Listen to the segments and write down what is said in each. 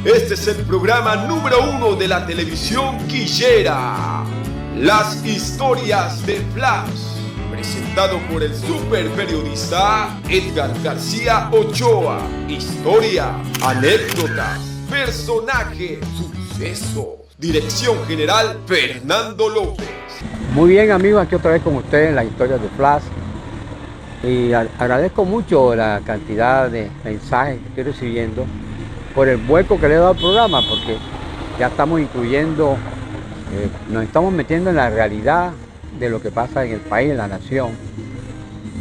Este es el programa número 1 de la televisión quillera, Las Historias de Flash, presentado por el super periodista Edgar García Ochoa. Historia, anécdotas, personajes, sucesos. Dirección general Fernando López. Muy bien, amigos, aquí otra vez con ustedes en Las Historias de Flash. Y agradezco mucho la cantidad de mensajes que estoy recibiendo por el vuelco que le he dado al programa, porque ya estamos incluyendo, nos estamos metiendo en la realidad de lo que pasa en el país, en la nación,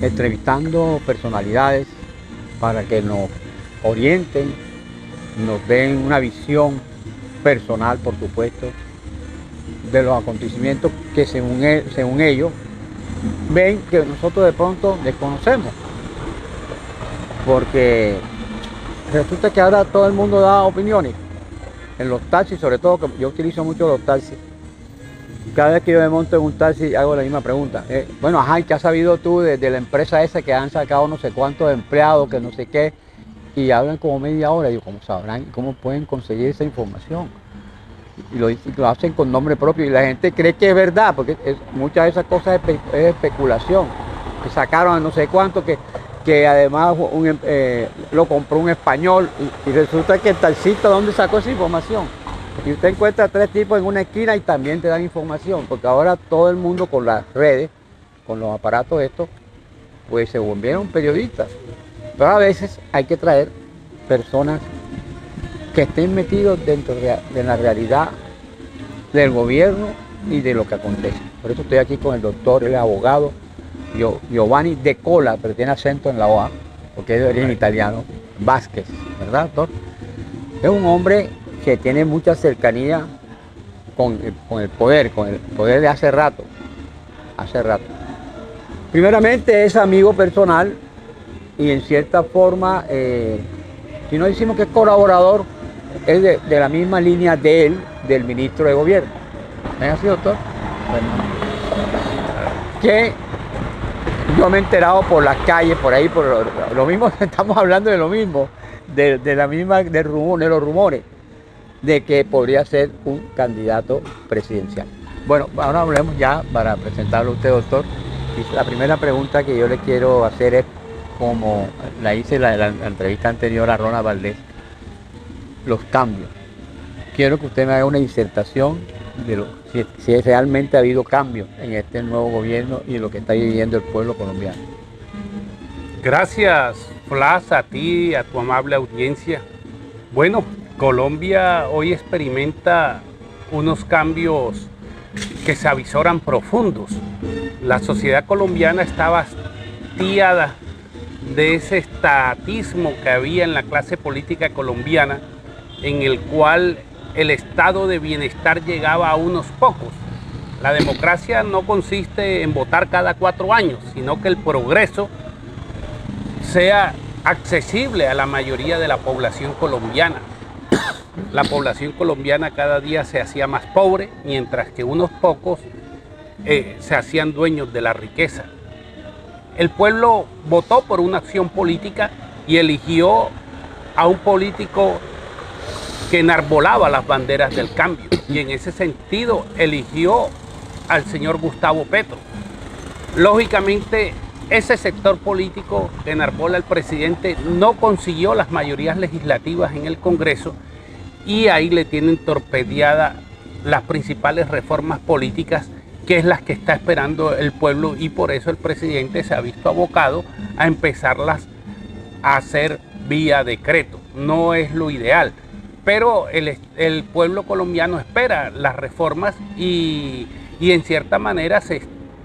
entrevistando personalidades para que nos orienten, nos den una visión personal, por supuesto, de los acontecimientos que según ellos ven que nosotros de pronto desconocemos, porque resulta que ahora todo el mundo da opiniones en los taxis, sobre todo que yo utilizo mucho los taxis. Cada vez que yo me monto en un taxi hago la misma pregunta. Bueno, ajá, ¿y qué has sabido tú de la empresa esa que han sacado no sé cuántos empleados, que no sé qué? Y hablan como media hora. Y yo, ¿cómo sabrán? ¿Cómo pueden conseguir esa información? Y lo hacen con nombre propio y la gente cree que es verdad, porque muchas de esas cosas es especulación. Que sacaron a no sé cuánto, que además lo compró un español y resulta que el taxista, ¿dónde sacó esa información? Y usted encuentra 3 tipos en una esquina y también te dan información, porque ahora todo el mundo con las redes, con los aparatos estos, pues se volvieron periodistas. Pero a veces hay que traer personas que estén metidos dentro de la realidad del gobierno y de lo que acontece. Por eso estoy aquí con el doctor, él es abogado, Giovanni De Cola, pero tiene acento en la OA, porque es de origen italiano, Vázquez, ¿verdad, doctor? Es un hombre que tiene mucha cercanía con el poder de hace rato. Primeramente es amigo personal y en cierta forma, si no decimos que es colaborador, es de la misma línea de él, del ministro de gobierno. ¿No es así, doctor? Bueno, que yo me he enterado por las calles, por ahí, por lo mismo, estamos hablando de lo mismo, de los rumores, de que podría ser un candidato presidencial. Bueno, ahora hablemos ya para presentarlo a usted, doctor. Y la primera pregunta que yo le quiero hacer es, como la hice en la entrevista anterior a Ronald Valdés, los cambios. Quiero que usted me haga una disertación de si realmente ha habido cambios en este nuevo gobierno y lo que está viviendo el pueblo colombiano. Gracias, Flash, a ti, a tu amable audiencia. Bueno, Colombia hoy experimenta unos cambios que se avisoran profundos. La sociedad colombiana está hastiada de ese estatismo que había en la clase política colombiana, en el cual el estado de bienestar llegaba a unos pocos. La democracia no consiste en votar cada 4 años, sino que el progreso sea accesible a la mayoría de la población colombiana. La población colombiana cada día se hacía más pobre, mientras que unos pocos se hacían dueños de la riqueza. El pueblo votó por una acción política y eligió a un político que enarbolaba las banderas del cambio, y en ese sentido eligió al señor Gustavo Petro. Lógicamente, ese sector político que enarbola el presidente no consiguió las mayorías legislativas en el Congreso, y ahí le tienen torpedeadas las principales reformas políticas, que es las que está esperando el pueblo, y por eso el presidente se ha visto abocado a empezarlas a hacer vía decreto. No es lo ideal, pero el pueblo colombiano espera las reformas y en cierta manera se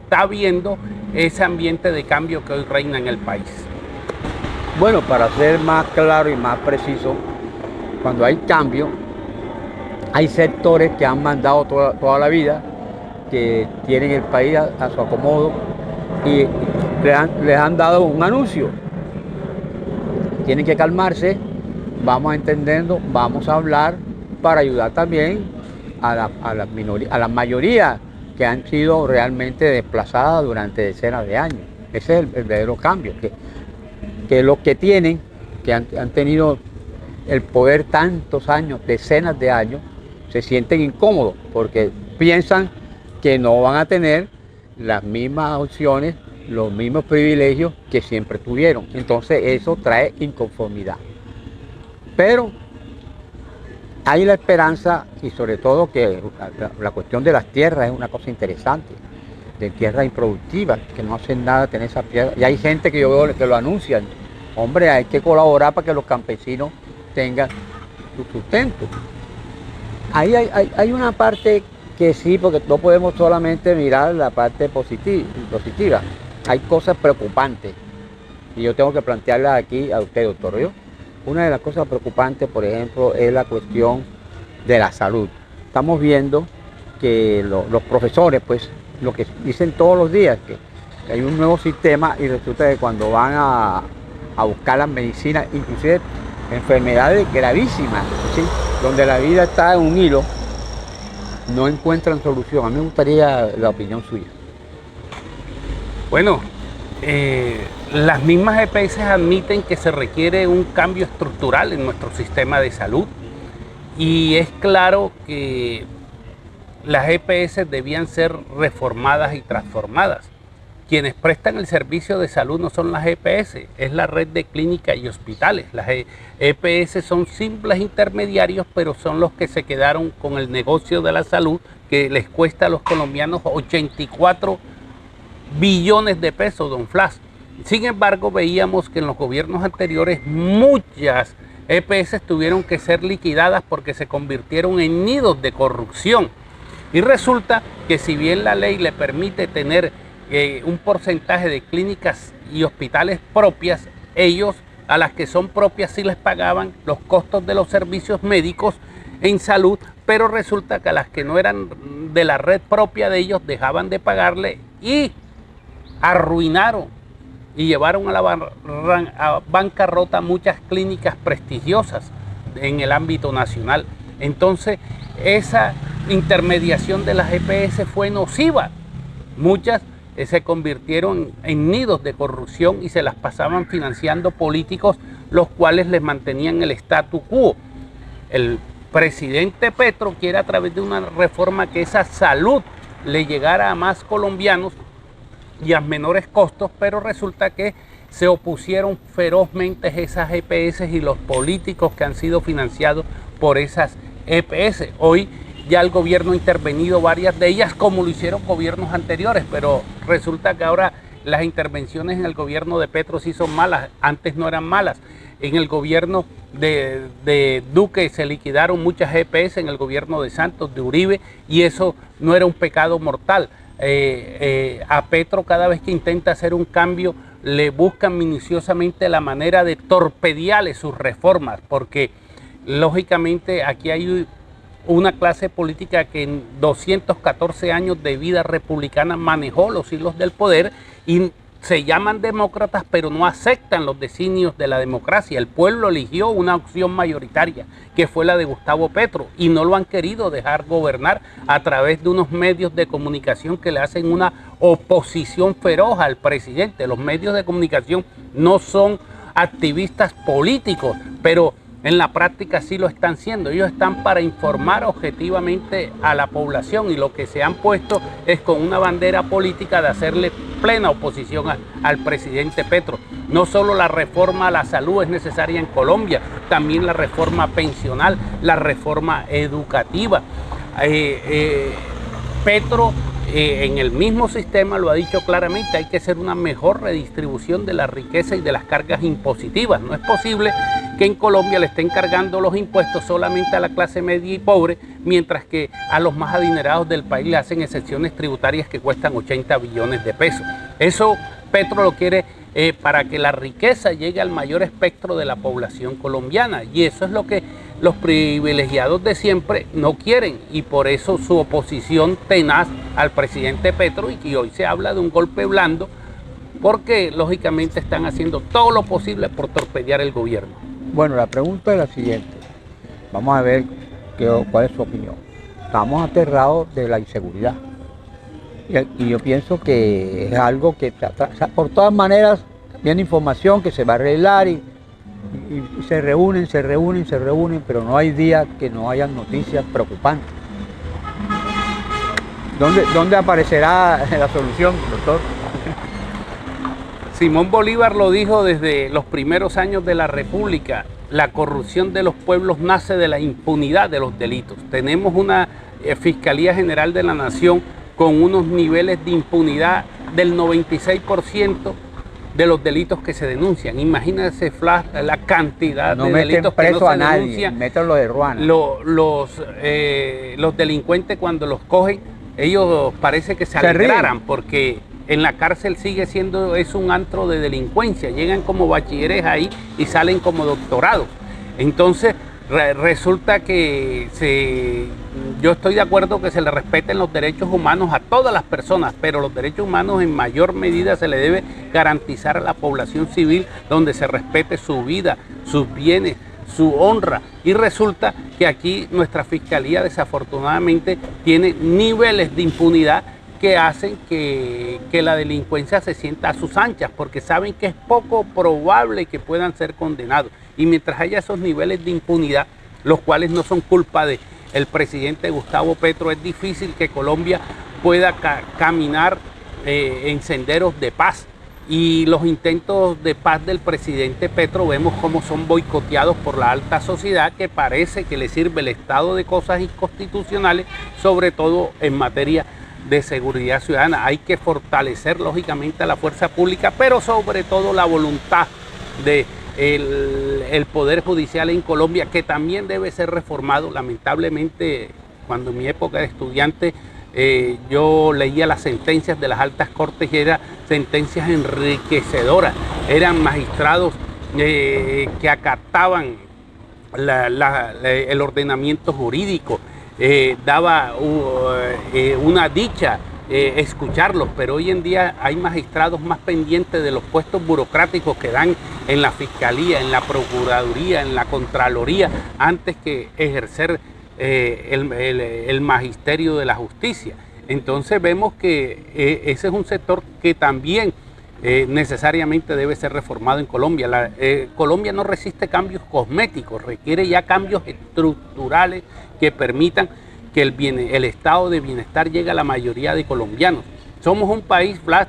está viendo ese ambiente de cambio que hoy reina en el país. Bueno, para ser más claro y más preciso, cuando hay cambio, hay sectores que han mandado toda la vida, que tienen el país a su acomodo y les han dado un anuncio. Tienen que calmarse, vamos entendiendo, vamos a hablar para ayudar también a la mayoría que han sido realmente desplazadas durante decenas de años. Ese es el verdadero cambio, que los que tienen, que han tenido el poder tantos años, decenas de años, se sienten incómodos porque piensan que no van a tener las mismas opciones, los mismos privilegios que siempre tuvieron. Entonces eso trae inconformidad. Pero hay la esperanza, y sobre todo que la cuestión de las tierras es una cosa interesante, de tierras improductivas, que no hacen nada tener esa tierra. Y hay gente que yo veo que lo anuncian. Hombre, hay que colaborar para que los campesinos tengan su sustento. Ahí hay una parte que sí, porque no podemos solamente mirar la parte positiva. Hay cosas preocupantes y yo tengo que plantearlas aquí a usted, doctor. ¿Yo? Una de las cosas preocupantes, por ejemplo, es la cuestión de la salud. Estamos viendo que los profesores, pues, lo que dicen todos los días, que hay un nuevo sistema y resulta que cuando van a buscar las medicinas, inclusive enfermedades gravísimas, ¿sí?, donde la vida está en un hilo, no encuentran solución. A mí me gustaría la opinión suya. Bueno, las mismas EPS admiten que se requiere un cambio estructural en nuestro sistema de salud y es claro que las EPS debían ser reformadas y transformadas. Quienes prestan el servicio de salud no son las EPS, es la red de clínicas y hospitales. Las EPS son simples intermediarios, pero son los que se quedaron con el negocio de la salud que les cuesta a los colombianos 84 billones de pesos, don Flas. Sin embargo, veíamos que en los gobiernos anteriores muchas EPS tuvieron que ser liquidadas porque se convirtieron en nidos de corrupción. Y resulta que si bien la ley le permite tener un porcentaje de clínicas y hospitales propias, ellos a las que son propias sí les pagaban los costos de los servicios médicos en salud, pero resulta que a las que no eran de la red propia de ellos dejaban de pagarle y arruinaron y llevaron a la bancarrota muchas clínicas prestigiosas en el ámbito nacional. Entonces, esa intermediación de las EPS fue nociva. Muchas se convirtieron en nidos de corrupción y se las pasaban financiando políticos, los cuales les mantenían el statu quo. El presidente Petro quiere, a través de una reforma, que esa salud le llegara a más colombianos y a menores costos, pero resulta que se opusieron ferozmente esas EPS y los políticos que han sido financiados por esas EPS. Hoy ya el gobierno ha intervenido varias de ellas, como lo hicieron gobiernos anteriores, pero resulta que ahora las intervenciones en el gobierno de Petro sí son malas, antes no eran malas. En el gobierno de Duque se liquidaron muchas EPS, en el gobierno de Santos, de Uribe, y eso no era un pecado mortal. A Petro, cada vez que intenta hacer un cambio, le buscan minuciosamente la manera de torpedearle sus reformas, porque lógicamente aquí hay una clase política que en 214 años de vida republicana manejó los hilos del poder y se llaman demócratas, pero no aceptan los designios de la democracia. El pueblo eligió una opción mayoritaria, que fue la de Gustavo Petro, y no lo han querido dejar gobernar a través de unos medios de comunicación que le hacen una oposición feroz al presidente. Los medios de comunicación no son activistas políticos, pero en la práctica sí lo están siendo. Ellos están para informar objetivamente a la población y lo que se han puesto es con una bandera política de hacerle plena oposición al presidente Petro. No solo la reforma a la salud es necesaria en Colombia, también la reforma pensional, la reforma educativa. Petro en el mismo sistema lo ha dicho claramente, hay que hacer una mejor redistribución de la riqueza y de las cargas impositivas. No es posible que en Colombia le estén cargando los impuestos solamente a la clase media y pobre, mientras que a los más adinerados del país le hacen excepciones tributarias que cuestan 80 billones de pesos. Eso Petro lo quiere para que la riqueza llegue al mayor espectro de la población colombiana, y eso es lo que los privilegiados de siempre no quieren, y por eso su oposición tenaz al presidente Petro, y que hoy se habla de un golpe blando, porque lógicamente están haciendo todo lo posible por torpedear el gobierno. Bueno, la pregunta es la siguiente. Vamos a ver cuál es su opinión. Estamos aterrados de la inseguridad. Y yo pienso que es algo que por todas maneras viene información que se va a arreglar y y se reúnen, pero no hay día que no hayan noticias preocupantes. ¿Dónde aparecerá la solución, doctor? Simón Bolívar lo dijo desde los primeros años de la República: la corrupción de los pueblos nace de la impunidad de los delitos. Tenemos una Fiscalía General de la Nación con unos niveles de impunidad del 96% de los delitos que se denuncian. Imagínense, Flash, la cantidad de delitos que no se denuncian. Métanlo de ruana. Los delincuentes, cuando los cogen, ellos parece que se alegraran, porque en la cárcel sigue siendo, es un antro de delincuencia. Llegan como bachilleres ahí y salen como doctorados. Entonces, resulta que yo estoy de acuerdo que se le respeten los derechos humanos a todas las personas, pero los derechos humanos en mayor medida se le debe garantizar a la población civil, donde se respete su vida, sus bienes, su honra. Y resulta que aquí nuestra fiscalía desafortunadamente tiene niveles de impunidad que hacen que la delincuencia se sienta a sus anchas, porque saben que es poco probable que puedan ser condenados. Y mientras haya esos niveles de impunidad, los cuales no son culpa del presidente Gustavo Petro, es difícil que Colombia pueda caminar en senderos de paz. Y los intentos de paz del presidente Petro vemos cómo son boicoteados por la alta sociedad, que parece que le sirve el estado de cosas inconstitucionales, sobre todo en materia de seguridad ciudadana. Hay que fortalecer lógicamente a la fuerza pública, pero sobre todo la voluntad del Poder Judicial en Colombia, que también debe ser reformado. Lamentablemente, cuando en mi época de estudiante yo leía las sentencias de las altas cortes y eran sentencias enriquecedoras. Eran magistrados que acataban el ordenamiento jurídico. Daba una dicha escucharlos, pero hoy en día hay magistrados más pendientes de los puestos burocráticos que dan en la Fiscalía, en la Procuraduría, en la Contraloría, antes que ejercer el magisterio de la justicia. Entonces vemos que ese es un sector que también necesariamente debe ser reformado en Colombia. Colombia no resiste cambios cosméticos, requiere ya cambios estructurales que permitan que el estado de bienestar llegue a la mayoría de colombianos. Somos un país, Vlad,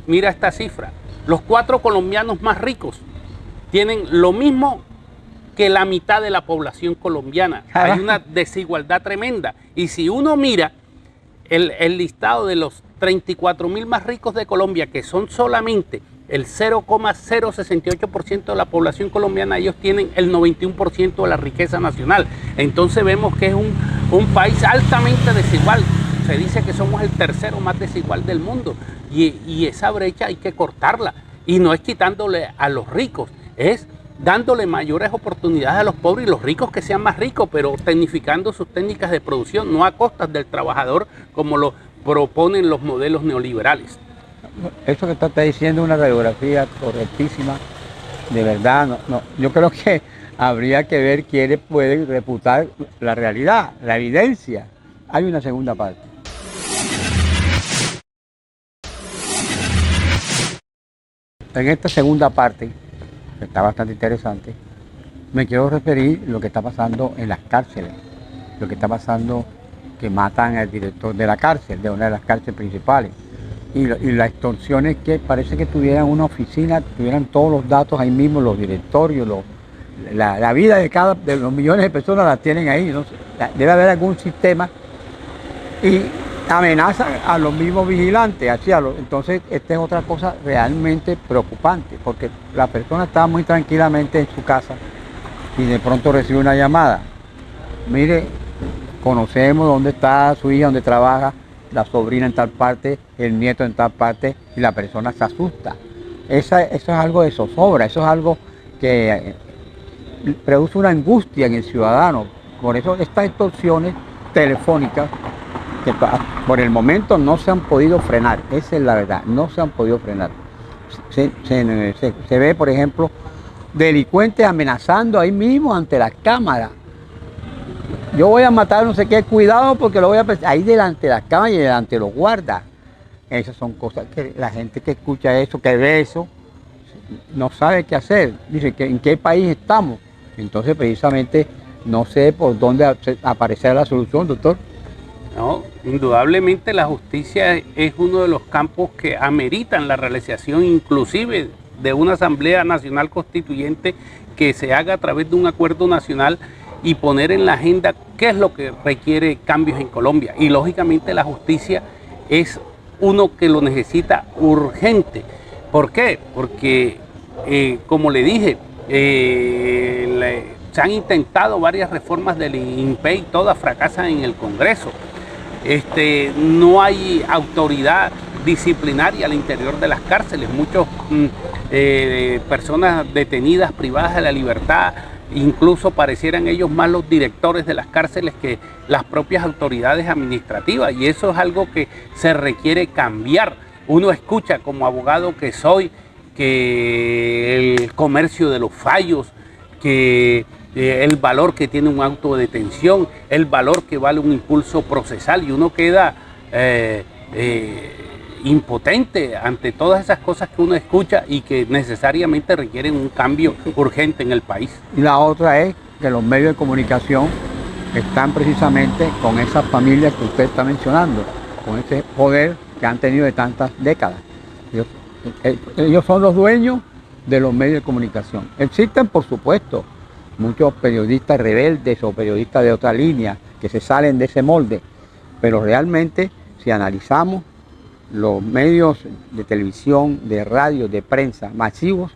mira esta cifra: los 4 colombianos más ricos tienen lo mismo que la mitad de la población colombiana. Hay una desigualdad tremenda. Y si uno mira el listado de los 34.000 más ricos de Colombia, que son solamente el 0,068% de la población colombiana, ellos tienen el 91% de la riqueza nacional. Entonces vemos que es un país altamente desigual. Se dice que somos el tercero más desigual del mundo, y esa brecha hay que cortarla, y no es quitándole a los ricos, es dándole mayores oportunidades a los pobres, y los ricos que sean más ricos, pero tecnificando sus técnicas de producción, no a costas del trabajador como lo proponen los modelos neoliberales. Eso que está diciendo es una radiografía correctísima, de verdad. Yo creo que habría que ver quiénes pueden refutar la realidad, la evidencia. Hay una segunda parte. En esta segunda parte, que está bastante interesante, me quiero referir a lo que está pasando en las cárceles, lo que está pasando que matan al director de la cárcel, de una de las cárceles principales, y las extorsiones, que parece que tuvieran una oficina, tuvieran todos los datos ahí mismo, los directorios, la vida de los millones de personas la tienen ahí, ¿no? Debe haber algún sistema, y amenazan a los mismos vigilantes. Entonces, esta es otra cosa realmente preocupante, porque la persona está muy tranquilamente en su casa y de pronto recibe una llamada: mire, conocemos dónde está su hija, dónde trabaja, la sobrina en tal parte, el nieto en tal parte, y la persona se asusta. Eso es algo de zozobra, eso es algo que produce una angustia en el ciudadano. Por eso estas extorsiones telefónicas, que por el momento no se han podido frenar, esa es la verdad, no se han podido frenar. Se ve, por ejemplo, delincuentes amenazando ahí mismo ante las cámaras: yo voy a matar no sé qué, cuidado porque lo voy a... ahí delante de las cámaras y delante de los guardas. Esas son cosas que la gente que escucha eso, que ve eso, no sabe qué hacer. Dice, ¿en qué país estamos? Entonces, precisamente, no sé por dónde aparecerá la solución, doctor. No, indudablemente la justicia es uno de los campos que ameritan la realización inclusive de una Asamblea Nacional Constituyente que se haga a través de un acuerdo nacional y poner en la agenda qué es lo que requiere cambios en Colombia. Y lógicamente la justicia es uno que lo necesita urgente. ¿Por qué? Porque, como le dije, se han intentado varias reformas del INPE y todas fracasan en el Congreso. No hay autoridad disciplinaria al interior de las cárceles. Muchas personas detenidas, privadas de la libertad, incluso parecieran ellos más los directores de las cárceles que las propias autoridades administrativas, y eso es algo que se requiere cambiar. Uno escucha como abogado que soy que el comercio de los fallos, que el valor que tiene un auto de detención, el valor que vale un impulso procesal, y uno queda impotente ante todas esas cosas que uno escucha y que necesariamente requieren un cambio urgente en el país. Y la otra es que los medios de comunicación están precisamente con esas familias que usted está mencionando, con ese poder que han tenido de tantas décadas. Ellos son los dueños de los medios de comunicación. Existen, por supuesto, muchos periodistas rebeldes o periodistas de otra línea que se salen de ese molde, pero realmente, si analizamos, los medios de televisión, de radio, de prensa masivos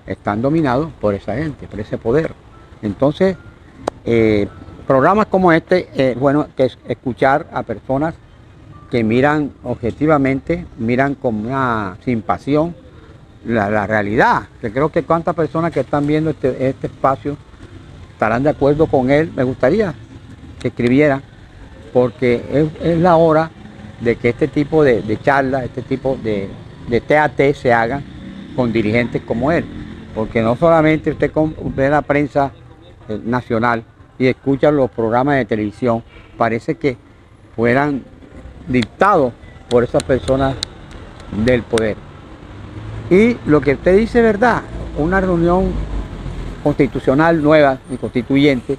están dominados por esa gente, por ese poder. Entonces, programas como este, bueno, que es escuchar a personas que miran objetivamente, miran sin pasión la realidad. Que creo que cuántas personas que están viendo este espacio estarán de acuerdo con él. Me gustaría que escribiera, porque es la hora de que este tipo de charlas, este tipo de TAT se hagan con dirigentes como él. Porque no solamente usted ve la prensa nacional y escucha los programas de televisión, parece que fueran dictados por esas personas del poder. Y lo que usted dice es verdad, una reunión constitucional nueva y constituyente,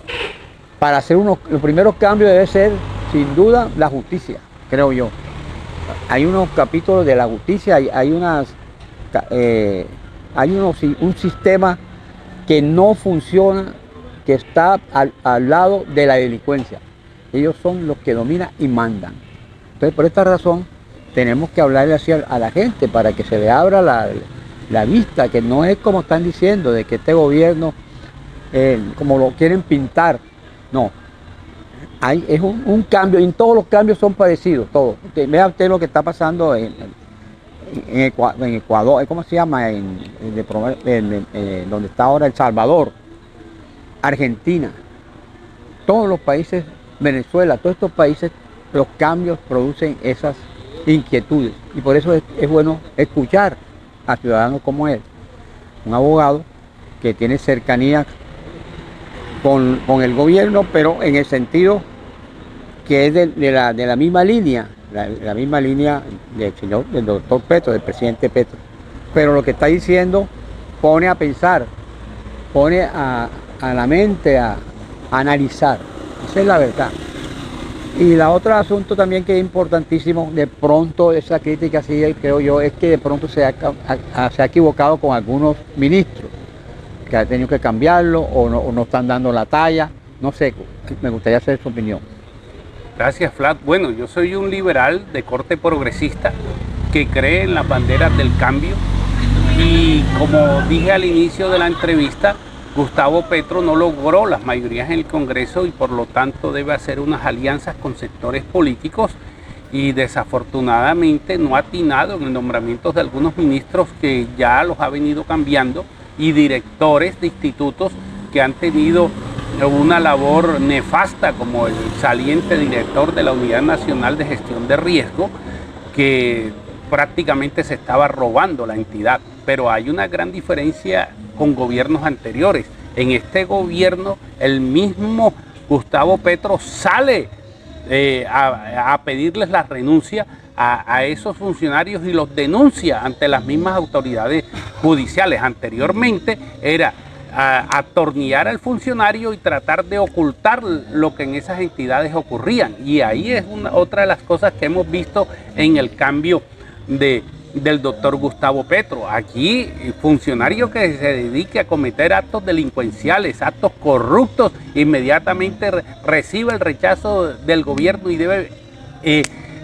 para hacer los primeros cambios debe ser, sin duda, la justicia, creo yo. Hay unos capítulos de la justicia, hay un sistema que no funciona, que está al lado de la delincuencia. Ellos son los que dominan y mandan. Entonces, por esta razón, tenemos que hablarle así a la gente para que se le abra la vista, que no es como están diciendo, de que este gobierno, como lo quieren pintar. No, es un cambio, y todos los cambios son parecidos, todos. Vea usted lo que está pasando en Ecuador, ¿cómo se llama? Donde está ahora El Salvador, Argentina, todos los países, Venezuela, todos estos países, los cambios producen esas inquietudes, y por eso es bueno escuchar a ciudadanos como él, un abogado que tiene cercanía con el gobierno, pero en el sentido que es de la misma línea, la misma línea del doctor Petro, del presidente Petro. Pero lo que está diciendo pone a pensar, pone a la mente a analizar. Esa es la verdad. Y la otro asunto también que es importantísimo, de pronto esa crítica, sí, creo yo, es que de pronto se ha equivocado con algunos ministros, que ha tenido que cambiarlo o no están dando la talla. No sé, me gustaría hacer su opinión. Gracias, Flat. Bueno, yo soy un liberal de corte progresista que cree en las banderas del cambio, y como dije al inicio de la entrevista, Gustavo Petro no logró las mayorías en el Congreso y por lo tanto debe hacer unas alianzas con sectores políticos, y desafortunadamente no ha atinado en el nombramiento de algunos ministros que ya los ha venido cambiando, y directores de institutos que han tenido una labor nefasta, como el saliente director de la Unidad Nacional de Gestión de Riesgo, que prácticamente se estaba robando la entidad. Pero hay una gran diferencia con gobiernos anteriores. En este gobierno, el mismo Gustavo Petro sale a pedirles la renuncia a esos funcionarios y los denuncia ante las mismas autoridades judiciales. Anteriormente era atornillar al funcionario y tratar de ocultar lo que en esas entidades ocurrían. Y ahí es otra de las cosas que hemos visto en el cambio del doctor Gustavo Petro. Aquí, funcionario que se dedique a cometer actos delincuenciales, actos corruptos, inmediatamente recibe el rechazo del gobierno y debe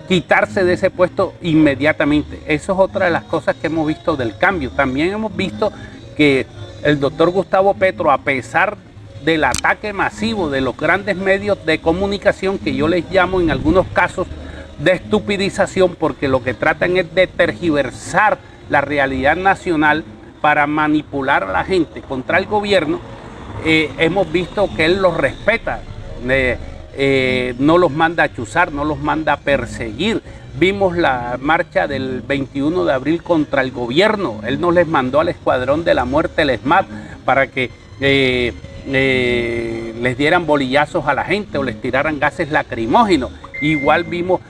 quitarse de ese puesto inmediatamente. Eso es otra de las cosas que hemos visto del cambio. También hemos visto que el doctor Gustavo Petro, a pesar del ataque masivo de los grandes medios de comunicación, que yo les llamo en algunos casos de estupidización, porque lo que tratan es de tergiversar la realidad nacional para manipular a la gente contra el gobierno, hemos visto que él los respeta, no los manda a chuzar, no los manda a perseguir. Vimos la marcha del 21 de abril contra el gobierno. Él no les mandó al Escuadrón de la Muerte, el SMAT, para que les dieran bolillazos a la gente o les tiraran gases lacrimógenos. Igual vimos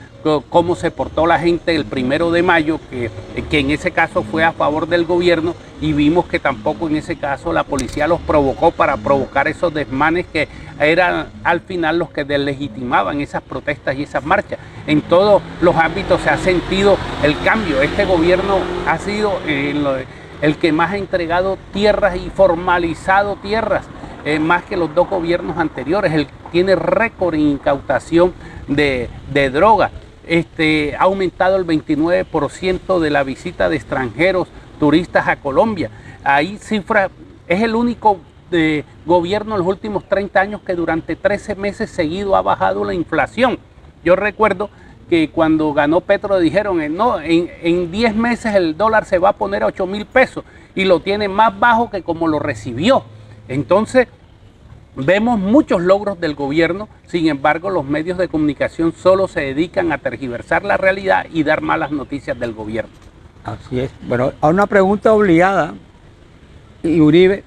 cómo se portó la gente el 1 de mayo, que en ese caso fue a favor del gobierno, y vimos que tampoco en ese caso la policía los provocó para provocar esos desmanes que eran al final los que deslegitimaban esas protestas y esas marchas. En todos los ámbitos se ha sentido el cambio. Este gobierno ha sido el que más ha entregado tierras y formalizado tierras, más que los dos gobiernos anteriores. Él tiene récord en incautación de droga. Ha aumentado el 29% de la visita de extranjeros turistas a Colombia. Ahí cifra, es el único gobierno en los últimos 30 años que durante 13 meses seguidos ha bajado la inflación. Yo recuerdo que cuando ganó Petro dijeron, no, en 10 meses el dólar se va a poner a 8.000 pesos y lo tiene más bajo que como lo recibió. Entonces, vemos muchos logros del gobierno, sin embargo los medios de comunicación solo se dedican a tergiversar la realidad y dar malas noticias del gobierno. Así es. Bueno, a una pregunta obligada, ¿y Uribe?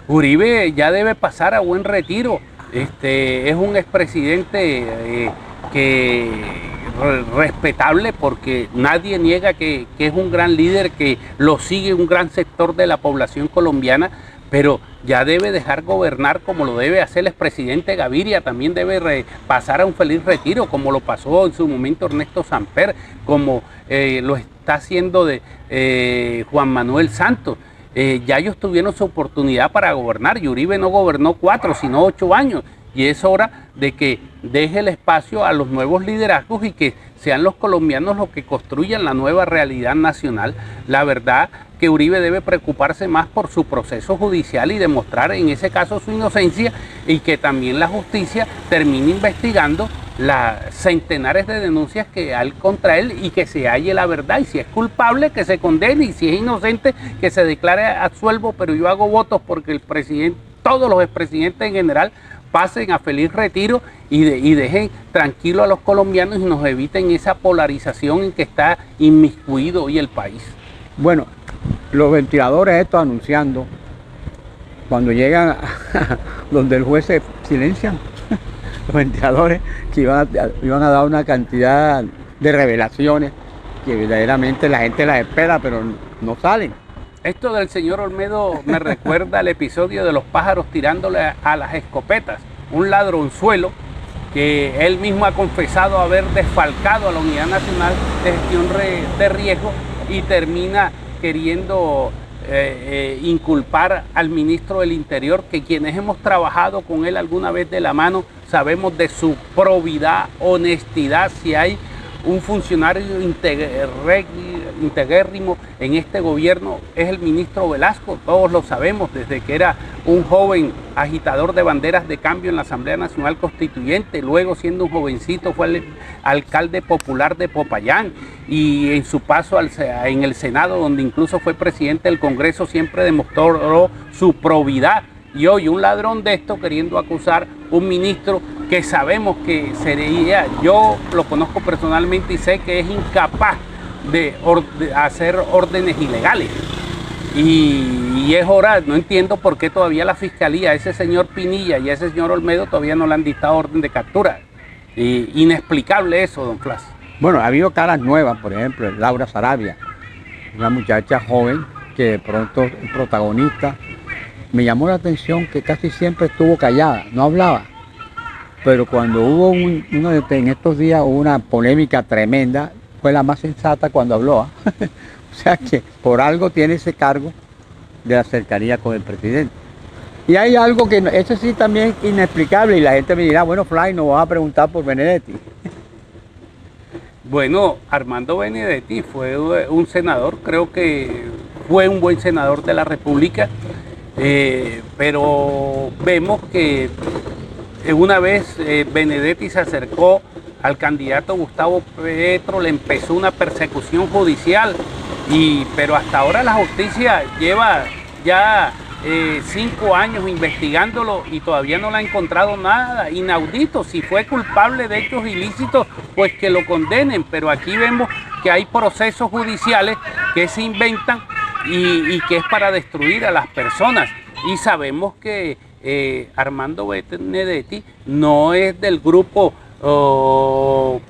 Uribe ya debe pasar a buen retiro. Es un expresidente respetable, porque nadie niega que es un gran líder, que lo sigue un gran sector de la población colombiana, pero ya debe dejar gobernar como lo debe hacer el expresidente Gaviria. También debe pasar a un feliz retiro, como lo pasó en su momento Ernesto Samper, como lo está haciendo Juan Manuel Santos. Ya ellos tuvieron su oportunidad para gobernar, y Uribe no gobernó 4, sino 8 años. Y es hora de que deje el espacio a los nuevos liderazgos y que sean los colombianos los que construyan la nueva realidad nacional. La verdad que Uribe debe preocuparse más por su proceso judicial y demostrar en ese caso su inocencia, y que también la justicia termine investigando las centenares de denuncias que hay contra él y que se halle la verdad, y si es culpable que se condene, y si es inocente que se declare absuelto. Pero yo hago votos porque el presidente, todos los expresidentes en general, pasen a feliz retiro y dejen tranquilo a los colombianos y nos eviten esa polarización en que está inmiscuido hoy el país. Bueno, los ventiladores estos anunciando, cuando llegan donde el juez se silencian, los ventiladores que iban a dar una cantidad de revelaciones que verdaderamente la gente las espera, pero no salen. Esto del señor Olmedo me recuerda al episodio de los pájaros tirándole a las escopetas, un ladronzuelo que él mismo ha confesado haber desfalcado a la Unidad Nacional de Gestión de Riesgo, y termina queriendo inculpar al ministro del Interior, que quienes hemos trabajado con él alguna vez de la mano sabemos de su probidad, honestidad. Si hay un funcionario integrérrimo en este gobierno, es el ministro Velasco. Todos lo sabemos, desde que era un joven agitador de banderas de cambio en la Asamblea Nacional Constituyente, luego siendo un jovencito fue el alcalde popular de Popayán, y en su paso en el Senado, donde incluso fue presidente del Congreso, siempre demostró su probidad. Y hoy un ladrón de esto queriendo acusar un ministro que sabemos que sería, yo lo conozco personalmente y sé que es incapaz de hacer órdenes ilegales. Y es hora, no entiendo por qué todavía la Fiscalía, a ese señor Pinilla y a ese señor Olmedo todavía no le han dictado orden de captura. Inexplicable eso, don Flas. Bueno, ha habido caras nuevas, por ejemplo, Laura Sarabia, una muchacha joven que de pronto el protagonista me llamó la atención que casi siempre estuvo callada, no hablaba. Pero cuando hubo en estos días hubo una polémica tremenda, fue la más sensata cuando habló. O sea que por algo tiene ese cargo de la cercanía con el presidente. Y hay algo que, eso sí también es inexplicable, y la gente me dirá, bueno, Fly, no vas a preguntar por Benedetti. Bueno, Armando Benedetti fue un senador, creo que fue un buen senador de la República, pero vemos que una vez Benedetti se acercó al candidato Gustavo Petro, le empezó una persecución judicial, pero hasta ahora la justicia lleva ya 5 años investigándolo y todavía no le ha encontrado nada. Inaudito, si fue culpable de hechos ilícitos, pues que lo condenen, pero aquí vemos que hay procesos judiciales que se inventan y que es para destruir a las personas. Y sabemos que Armando Benedetti no es del grupo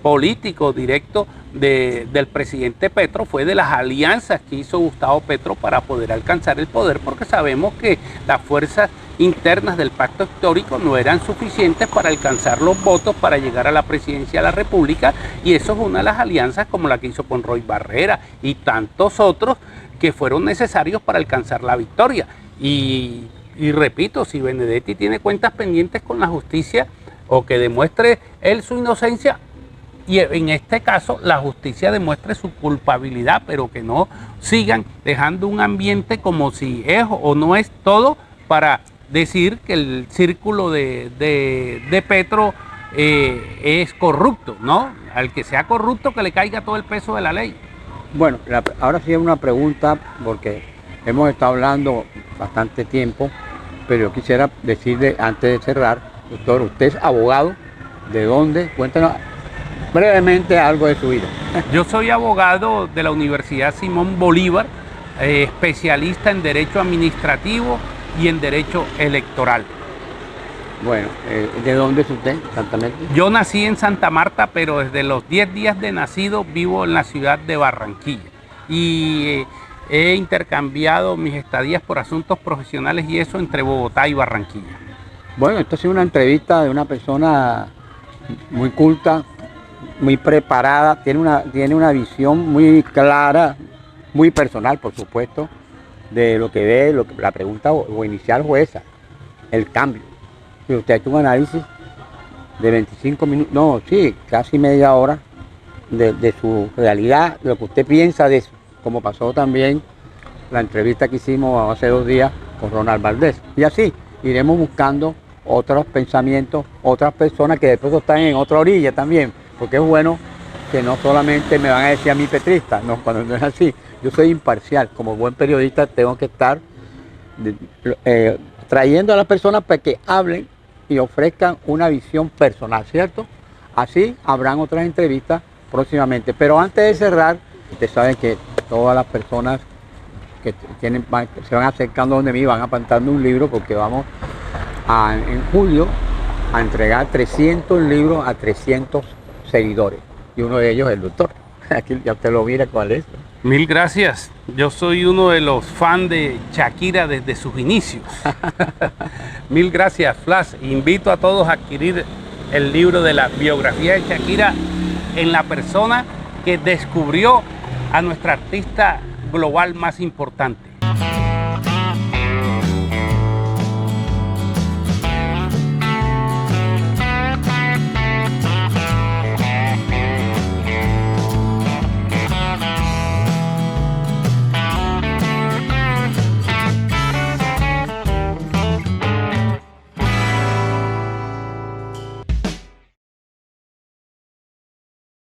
político directo del presidente Petro, fue de las alianzas que hizo Gustavo Petro para poder alcanzar el poder, porque sabemos que las fuerzas internas del pacto histórico no eran suficientes para alcanzar los votos para llegar a la presidencia de la República, y eso es una de las alianzas como la que hizo con Roy Barrera y tantos otros que fueron necesarios para alcanzar la victoria. Y repito, si Benedetti tiene cuentas pendientes con la justicia, o que demuestre él su inocencia, y en este caso la justicia demuestre su culpabilidad, pero que no sigan dejando un ambiente como si es o no es todo para decir que el círculo de Petro es corrupto, ¿no? Al que sea corrupto, que le caiga todo el peso de la ley. Bueno, ahora sí es una pregunta, porque hemos estado hablando bastante tiempo, pero yo quisiera decirle antes de cerrar, doctor, usted es abogado, ¿de dónde? Cuéntanos brevemente algo de su vida. Yo soy abogado de la Universidad Simón Bolívar, especialista en Derecho Administrativo y en Derecho Electoral. Bueno, ¿de dónde es usted exactamente? Yo nací en Santa Marta, pero desde los 10 días de nacido vivo en la ciudad de Barranquilla. Y he intercambiado mis estadías por asuntos profesionales y eso entre Bogotá y Barranquilla. Bueno, esta ha sido una entrevista de una persona muy culta, muy preparada, tiene una visión muy clara, muy personal, por supuesto, de lo que ve. La pregunta inicial fue esa, el cambio. Si usted ha hecho un análisis de 25 minutos, no, sí, casi media hora de su realidad, de lo que usted piensa de eso, como pasó también la entrevista que hicimos hace 2 días con Ronald Valdés. Y así iremos buscando otros pensamientos, otras personas que de pronto están en otra orilla también, porque es bueno que no solamente me van a decir a mí petrista, no, cuando no es así. Yo soy imparcial, como buen periodista tengo que estar trayendo a las personas para que hablen y ofrezcan una visión personal, ¿cierto? Así habrán otras entrevistas próximamente. Pero antes de cerrar, ustedes saben que todas las personas que se van acercando donde mí van apartando un libro, porque vamos en julio a entregar 300 libros a 300 seguidores, y uno de ellos es el doctor. Aquí ya usted lo mira cuál es. Mil gracias. Yo soy uno de los fans de Shakira desde sus inicios. Mil gracias, Flash. Invito a todos a adquirir el libro de la biografía de Shakira, en la persona que descubrió a nuestra artista global más importante.